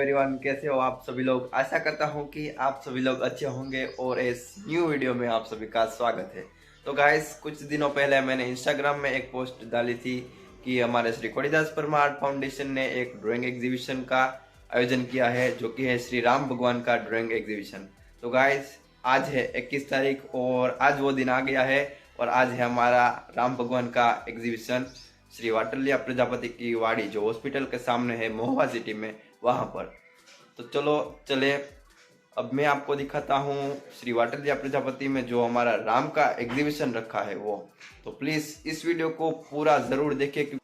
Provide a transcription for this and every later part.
Everyone, कैसे हो आप सभी लोग। आशा करता हूं कि आप सभी लोग अच्छे होंगे और इस न्यू वीडियो में आप सभी का स्वागत है। तो गाइस, कुछ दिनों पहले मैंने इंस्टाग्राम में एक पोस्ट डाली थी कि हमारे श्री कोटिदास परमार फाउंडेशन ने एक ड्राइंग एग्जीबिशन का आयोजन किया है, जो कि है श्री राम भगवान का ड्राइंग एग्जीबिशन। तो गाइस, आज है 21 तारीख और आज वो दिन आ गया है और आज है हमारा राम भगवान का एग्जीबिशन श्री वाटलिया प्रजापति की वाड़ी, जो हॉस्पिटल के सामने है महुआ सिटी में, वहां पर। तो चलो चले, अब मैं आपको दिखाता हूँ श्री वाटलिया प्रजापति में जो हमारा राम का एग्जीबिशन रखा है वो। तो प्लीज इस वीडियो को पूरा जरूर देखिए।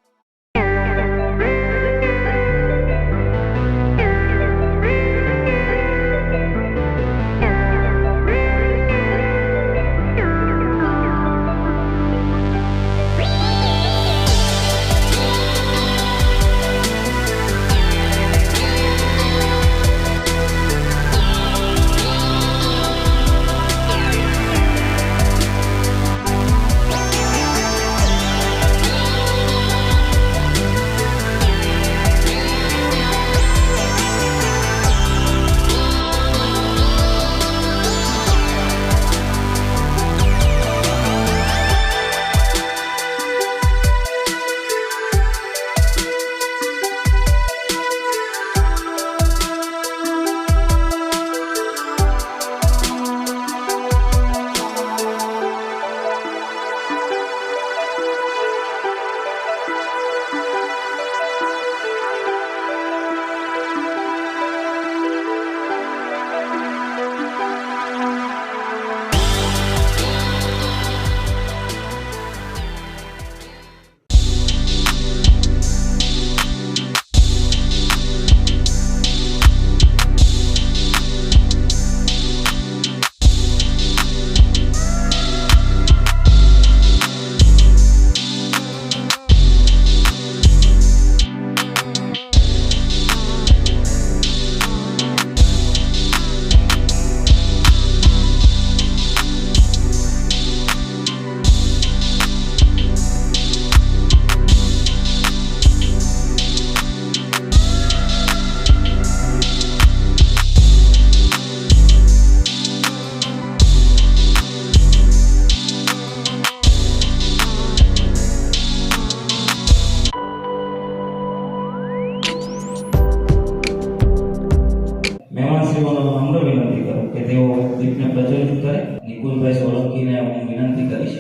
નમ્ર વિનંતી કરું કે તેઓ દીપને પ્રજ્વલિત કરે। નિકુલભાઈ સોલંકીને હું વિનંતી કરીશ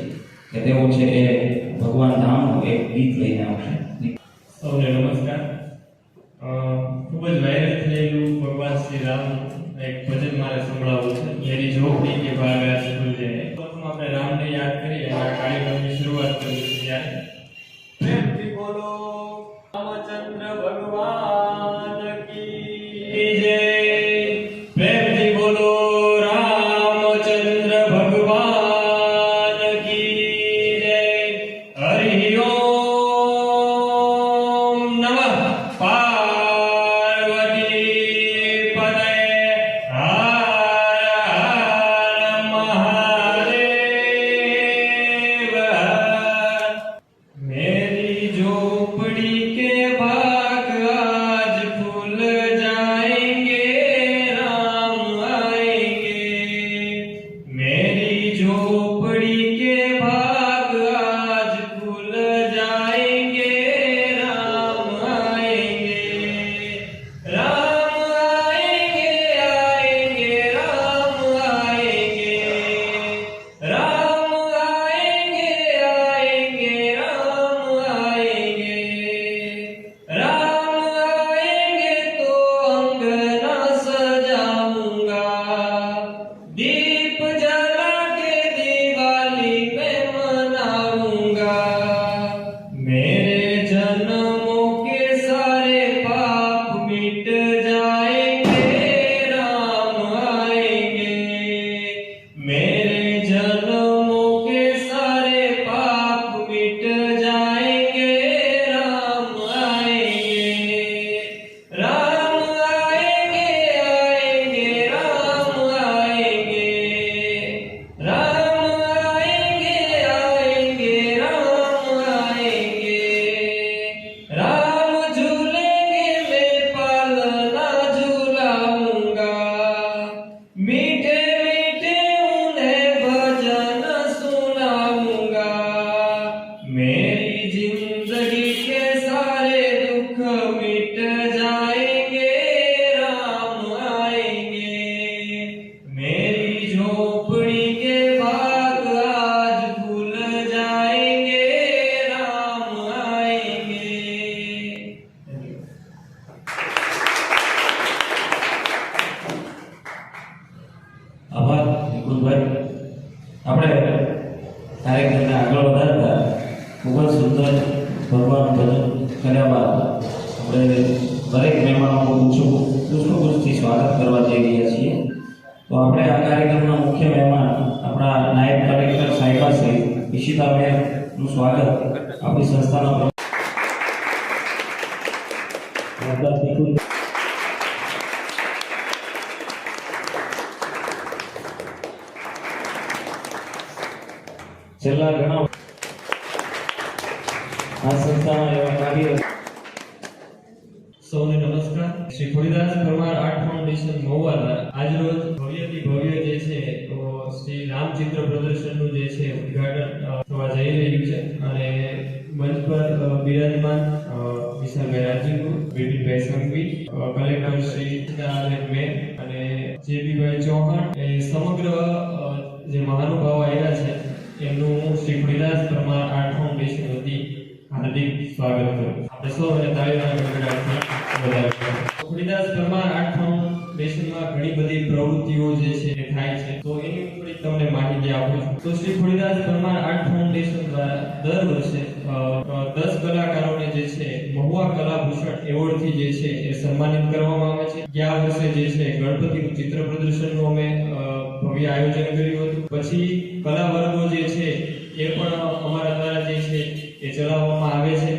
કે તેઓ છે એ ભગવાન રામનું એક ગીત લઈને આવશે। સૌને નમસ્કાર। ખૂબ જ વાયરલ થયેલું ભગવાન શ્રી રામનું એક ભજન મારે સંભળાવવું છે। મેરી ઝોપડી કે ભાગ આજ ખુલ જાય। પ્રથમ આપણે રામને યાદ કરીએ અને આ કાર્યક્રમની શરૂઆત કરીએ છીએ। પ્રેમથી બોલો રામચંદ્ર ભગવાન કી જય। પ્રેમથી બોલો રામચંદ્ર ભગવાન કી જય। હરિ ઓમ નમઃ પાર્વતી પતય હર મહાદેવ। मेरी झोपड़ी के भाग आज खुल जाएंगे, राम आएंगे। मेरी झोपड़ी के भाग आज खुल जाएंगे, राम आएंगे। राम आएंगे आएंगे આપણે કાર્યક્રમને આગળ વધારતા ખૂબ જ સુંદર ભગવાન ભજન કર્યા બાદ આપણે દરેક મહેમાનોનું પુષ્પગુચ્છથી સ્વાગત કરવા જઈ રહ્યા છીએ. તો આપણે આ કાર્યક્રમના મુખ્ય મહેમાન આપણા નાયબ કલેક્ટર સાહેબા શ્રી ઈશિતાબેનનું સ્વાગત આપણી સંસ્થાના છેલ્લા ઘણા આ સંસ્થાના એવા કાર્ય. સૌને નમસ્કાર. શ્રી ખોડીદાસ પરમાર આર્ટ ફાઉન્ડેશન મહુવા દ્વારા આજરોજ ભવ્યથી ભવ્ય જે છે તો શ્રી રામચિત્ર પ્રદર્શનનું જે છે ઉદ્ઘાટન થવા જઈ રહ્યું છે અને મંચ પર બિરાજમાન વિશાલભાઈ રાજ્યગુરુ, વિપિનભાઈ સંઘવી, કલેક્ટર શ્રી મેન અને જેપીભાઈ ચૌહાણ એ સમગ્ર જે મહાનુભાવો આવ્યા છે એમનું શ્રી ખોડીદાસ પરમાર આર્ટ ફાઉન્ડેશન વતી હાર્દિક સ્વાગત કરું. આપણે સૌ અને તાળીઓના ગડગડાટથી વધાવીએ. ખોડીદાસ પરમાર આર્ટ ફાઉન્ડેશનમાં ઘણી બધી પ્રવૃત્તિઓ જે છે એ થાય છે, તો એની થોડીક તમને માહિતી આપું છું. તો શ્રી ખોડીદાસ પરમાર આર્ટ ફાઉન્ડેશન દ્વારા દર વર્ષે 10 કલાકારોને જે છે મહુવા કલાભૂષણ એવોર્ડથી જે છે એ સન્માનિત કરવામાં આવે છે. ગયા વર્ષે જે છે ગણપતિનું ચિત્ર પ્રદર્શનનું અમે ભવ્ય આયોજન કર્યું હતું. પછી કલા વર્ગો જે છે એ પણ અમારા દ્વારા જે છે એ ચલાવવામાં આવે છે.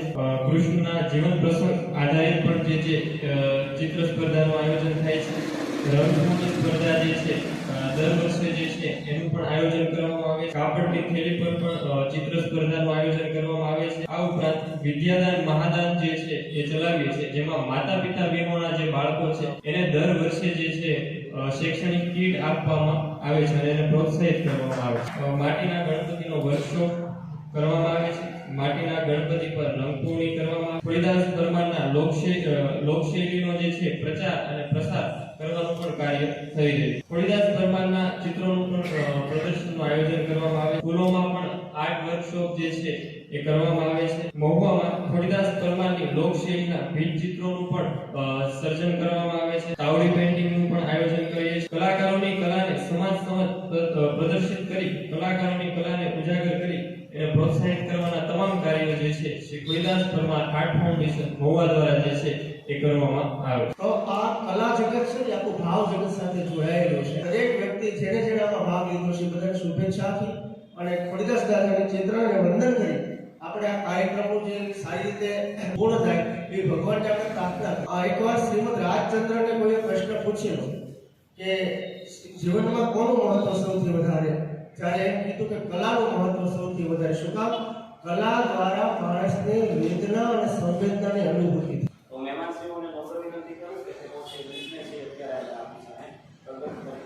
કૃષ્ણના જીવન પ્રસંગ આધારિત પણ જે છે ચિત્ર સ્પર્ધાનું આયોજન થાય છે. રંગભૂમિ સ્પર્ધા જે છે દર વર્ષે જે છે એનું પણ આયોજન કરવામાં આવે છે. કાપડની થેલી પર પણ ચિત્ર સ્પર્ધાનું આયોજન કરવામાં આવે છે. આ ઉપરાંત વિદ્યાદાન મહાદાન જે છે એ ચલાવીએ છીએ, જેમાં માતા પિતા વિહોણા જે બાળકો છે એને દર વર્ષે જે છે શૈક્ષણિક કીટ આપવામાં આવે છે અને એને પ્રોત્સાહિત કરવામાં આવે છે. માટીના ગણપતિનો વર્કશોપ કરવામાં આવે છે. માટીના ગણપતિ પર રંગપૂર્ણી કરવામાં આવે છે. ખોડીદાસ પરમારના લોકશૈલીનો જે છે પ્રચાર અને પ્રસાર કરવાનું પણ કાર્ય થઈ રહ્યું છે. ખોડીદાસ પરમારના ચિત્રોનું પણ પ્રદર્શનનું આયોજન કરવામાં આવે છે. સ્કૂલોમાં પણ આર્ટ વર્કશોપ જે છે એ કરવામાં આવે છે. મહુવામાં ખોડીદાસ પરમારની લોકશૈલીના ભીંત ચિત્રોનું પણ સર્જન કરવામાં આવે છે. તાવડી પેઇન્ટિંગનું પણ આયોજન કરીએ છીએ. કલાકારોની કલાને સમાજ સમક્ષ પ્રદર્શિત કરી કલાકારોની કલાને ઉજાગર કરી એને પ્રોત્સાહિત કરવાના તમામ કાર્યો જે છે શ્રી ખોડીદાસ પરમાર આર્ટ ફાઉન્ડેશન મહુવા દ્વારા જે છે એ કરવામાં આવે છે. તો આ કલા જગત છે ને આખું ભાવ જગત સાથે જોડાયેલું છે. દરેક વ્યક્તિ જેને જેને આમાં ભાગ લીધો છે બધાને શુભેચ્છા આપી અને ખોડીદાસ દાદાના ચિત્રને વંદન કરી આપણે આ કાર્યક્રમો જે સારી રીતે પૂર્ણ થાય એ ભગવાનને આપણે પ્રાર્થના કરી. એકવાર શ્રીમદ રાજચંદ્રને કોઈએ પ્રશ્ન પૂછ્યો કે જીવનમાં કોનું મહત્વ સૌથી વધારે, ત્યારે એમ કીધું કે કલાનું મહત્વ સૌથી વધારે. શું કામ? કલા દ્વારા માણસને વેદના અને સંવેદનાની અનુભૂતિ થાય. તો મહેમાનશ્રીઓને નમ્ર વિનંતી કરું કે તેઓ છે ગ્રીસને છે અત્યારે આપણી સામે પ્રગટ કરે.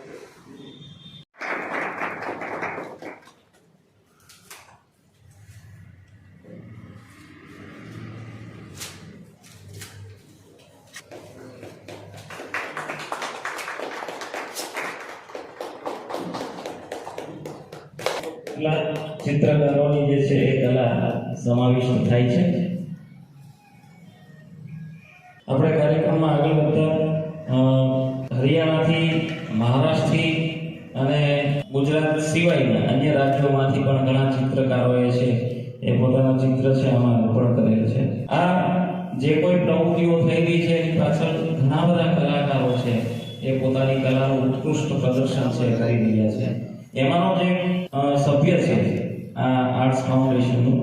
ચિત્રકારોની જે છે એ કલા સમાવિષ્ટ થાય છે. આપણે કાર્યક્રમમાં આગળ વધતા હરિયાણાથી, મહારાષ્ટ્રથી અને ગુજરાત સિવાયના અન્ય રાજ્યોમાંથી પણ ઘણા ચિત્રકારોએ છે એ પોતાના ચિત્ર છે આમાં અર્પણ કરેલ છે. આ જે કોઈ પ્રવૃત્તિઓ થઈ રહી છે એની પાછળ ઘણા બધા કલાકારો છે એ પોતાની કલાનું ઉત્કૃષ્ટ પ્રદર્શન છે કરી રહ્યા છે. એમાંનો જે સભ્ય છે આ આર્ટ્સ ફાઉન્ડેશનનું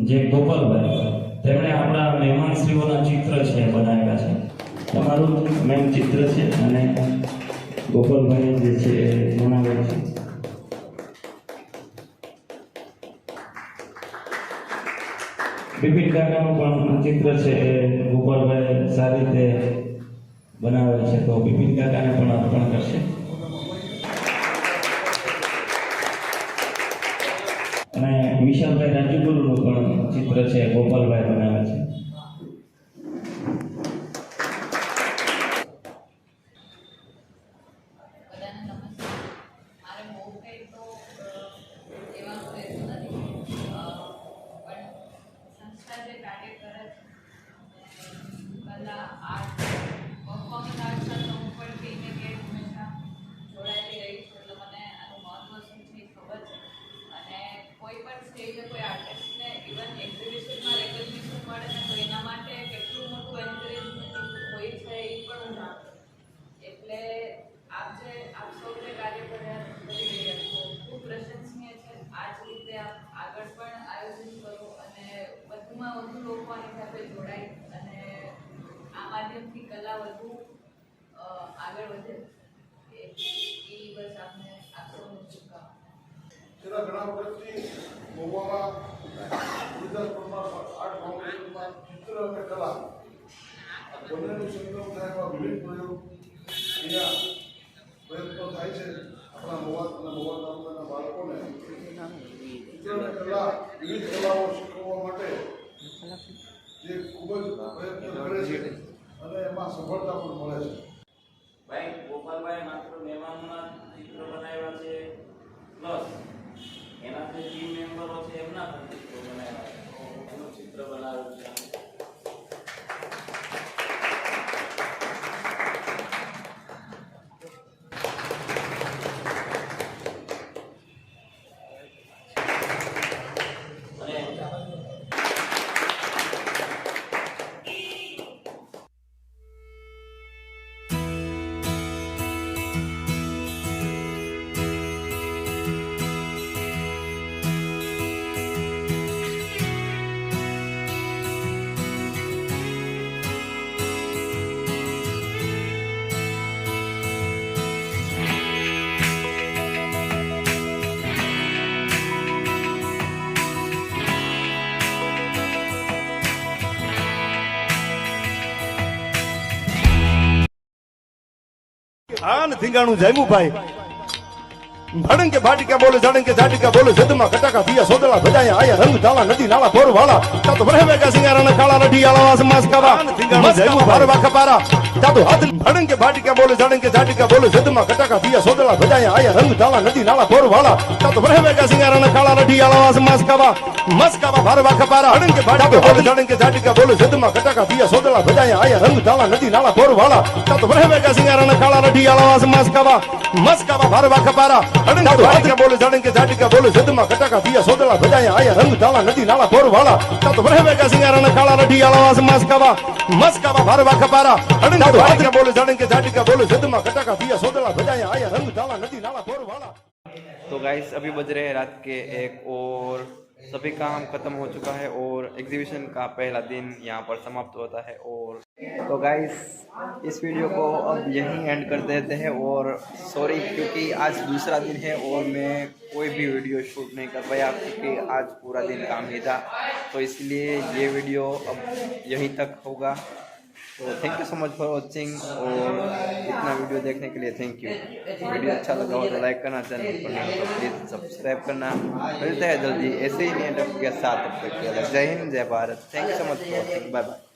જે ગોપાલભાઈ, તેમણે આપણા મહેમાનશ્રીઓના ચિત્ર છે બનાવ્યા છે. તમારું મેમ ચિત્ર છે અને ગોપાલભાઈ જે છે એ બનાવેલ છે. બિપિન કાકાનું પણ ચિત્ર છે એ ગોપાલભાઈ સારી રીતે બનાવેલ છે, તો બિપિન કાકાને પણ અર્પણ કરશે. અને વિશાલભાઈ રાજ્યગુરુનું પણ ચિત્ર છે ગોપાલભાઈ બનાવે છે. જોડાયેલી રહી છે એટલે મને આનું મહત્વ શું છે ખબર છે. આગળ વધે એ બસ આપને આપસૌને શુભકામના. છેલ્લા ઘણા વર્ષથી મહુવામાં ગુજરાત પ્રમાણ 8 ફાઉન્ડેશનમાં ચિત્ર અને કલા આ બંનેનું સંગમ થાય એવા વિવિધ પ્રયોગ અહીંયા પ્રયત્નો થાય છે. આપણા મહુવા અને મહુવા તાલુકાના બાળકોને ચિત્ર અને કલા વિવિધ કલાઓ શીખવવા માટે જે ખૂબ જ પ્રયત્ન કરે છે અને એમાં સફળતા પણ મળે છે. ભાઈ ગોપાલભાઈ માત્ર મહેમાનોના ચિત્ર બનાવ્યા છે પ્લસ એના જે ટીમ મેમ્બરો છે એમના પણ ચિત્રો બનાવ્યા છે. એનું ચિત્ર બનાવ્યું છે. આન ધીંગાણું જામ્યું ભાઈ ભડંગ કે ભાટિકા બોલે જાડંગ કે જાટિકા બોલે જદમાં કટાકા દિયા સોદલા ભજાયા આયા રંગ ધાલા નદી નાળા પોર વાળા તાતો ભરે વેગા સિંગારાના કાળા લઠી આળા વાસ માસ કાવા ધીંગાણું જામ્યું ભારવા ખપારા તાતો હાથ ભડંગ કે ભાટિકા બોલે જાડંગ કે જાટિકા બોલે જદમાં કટાકા દિયા સોદલા ભજાયા આયા રંગ ધાલા નદી નાળા પોર વાળા તાતો ભરે વેગા સિંગારાના કાળા લઠી આળા વાસ માસ કાવા ભારવા ખપારા ભડંગ કે ભાટિકા બોલે જાડંગ કે જાટિકા બોલે જદમાં કટાકા દિયા સોદલા ભજાયા આયા રંગ ધાલા નદી નાળા પોર વાળા તાતો ભરે વેગા સિંગારાના કાળા લઠી આળા વાસ માસ કાવા ભારવા ખપારા બોલે જાડંગ કે જાટિકા બોલે જદમાં કટાકા દિયા સોદલા ભજાયા આયા રંગ ધાલા નદી નાળા પોર વાળા તાતો ભરે વેગા સિંગારાના કાળા લઠી આળા વાસ માસ કાવા ભારવા ખપારા બોલે જાડંગ કે જાટિકા બોલે જદમાં કટાકા દિયા સોદલા ભજાયા આયા રંગ ધાલા નદી નાળા પોર वाला। तो गाइस अभी बज रहे हैं रात के 1 और सभी काम खत्म हो चुका है और एग्जीबिशन का पहला दिन यहाँ पर समाप्त होता है। और तो गाइस इस वीडियो को अब यहीं एंड कर देते हैं और सॉरी क्योंकि आज दूसरा दिन है और मैं कोई भी वीडियो शूट नहीं कर पाया क्योंकि आज पूरा दिन काम ही था, तो इसलिए ये वीडियो अब यहीं तक होगा। तो thank you so much for watching और इतना वीडियो देखने के लिए थैंक यू। वीडियो अच्छा लगा हो तो लाइक करना, चैनल पर नहीं तो प्लीज़ सब्सक्राइब करना। मिलते हैं जल्दी ऐसे ही नए टॉपिक के साथ। तब तक के लिए जय हिंद जय Bharat. Thank you so much for watching. Bye bye.